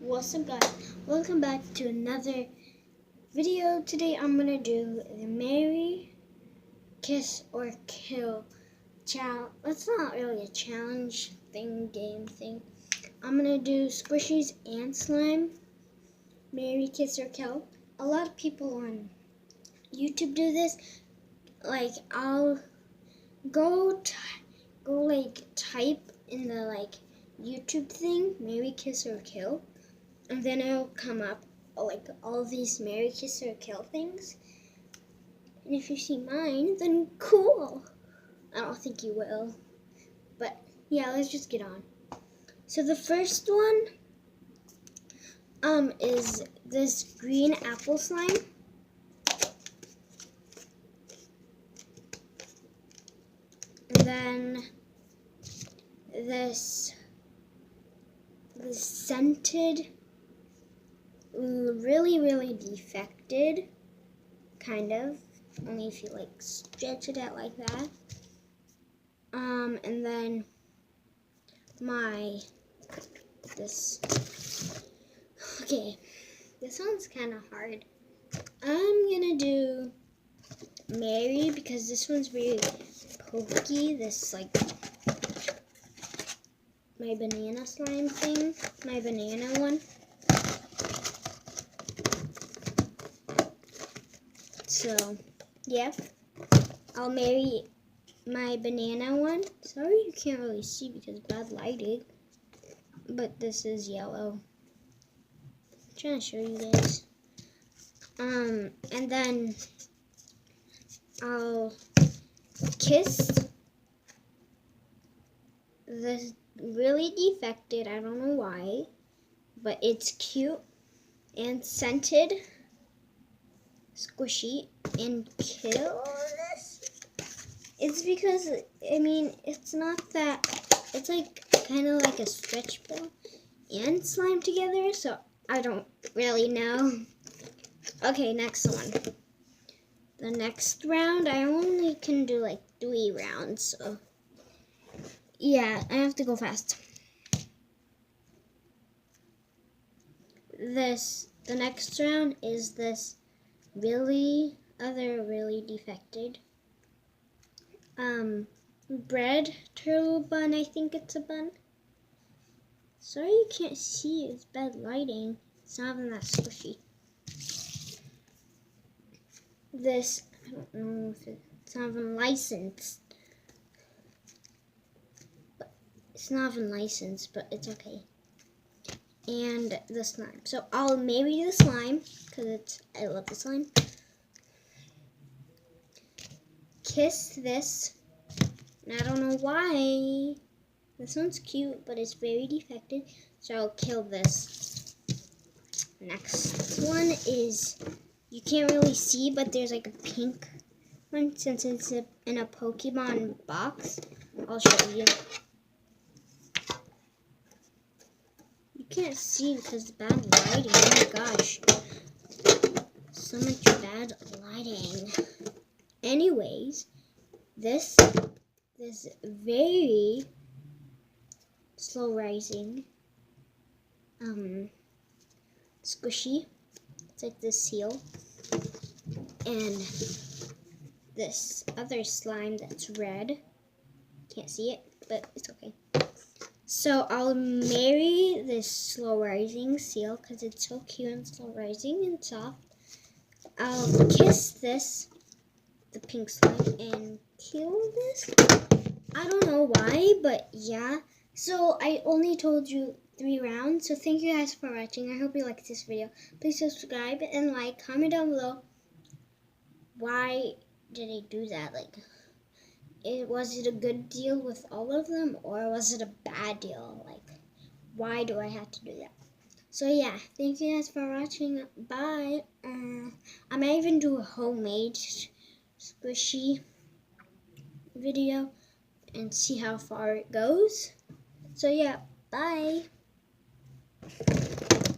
What's up, guys? Welcome back to another video. Today I'm gonna do the Marry, Kiss, or Kill challenge. It's not really a challenge game thing. I'm gonna do squishies and slime. Marry, Kiss, or Kill. A lot of people on YouTube do this. Like I'll go type in the YouTube thing, Marry, Kiss, or Kill. And then it'll come up all these Marry, Kiss, or Kill things. And if you see mine, then cool. I don't think you will. But yeah, let's just get on. So the first one is this green apple slime. And then this scented, really defected, kind of, only if you stretch it out like that. And then okay, this one's kind of hard. I'm gonna do Marry because this one's really pokey. This my banana slime thing, my banana one. So, yeah, I'll marry my banana one. Sorry you can't really see because bad lighting, but this is yellow. I'm trying to show you guys. And then I'll kiss this really defected, I don't know why, but it's cute and scented squishy, and kill this. It's because, it's not that, it's kind of like a stretch ball and slime together, so I don't really know. Okay, next one. The next round, I only can do 3 rounds, so yeah, I have to go fast. The next round is this really defected bread turtle bun. I think it's a bun. Sorry you can't see, it's bad lighting. It's not even that squishy. This, I don't know if it's not even licensed. It's not even licensed, but it's okay. And the slime. So I'll marry the slime because I love the slime. Kiss this. And I don't know why. This one's cute, but it's very defected. So I'll kill this. Next one is, you can't really see, but there's a pink one since it's in a Pokemon box. I'll show you. Can't see because bad lighting. Oh my gosh, so much bad lighting. Anyways, this very slow rising squishy, it's like this seal, and this other slime that's red. Can't see it, but it's okay. So I'll marry this slow rising seal because it's so cute and slow rising and soft. I'll kiss this, the pink slime, and kill this. I don't know why, but yeah. So I only told you 3 rounds. So thank you guys for watching. I hope you liked this video. Please subscribe and comment down below. Why did I do that? Was it a good deal with all of them, or was it a bad deal? Why do I have to do that? So yeah, thank you guys for watching. Bye. I might even do a homemade squishy video and see how far it goes. So yeah, bye.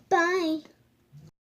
Bye.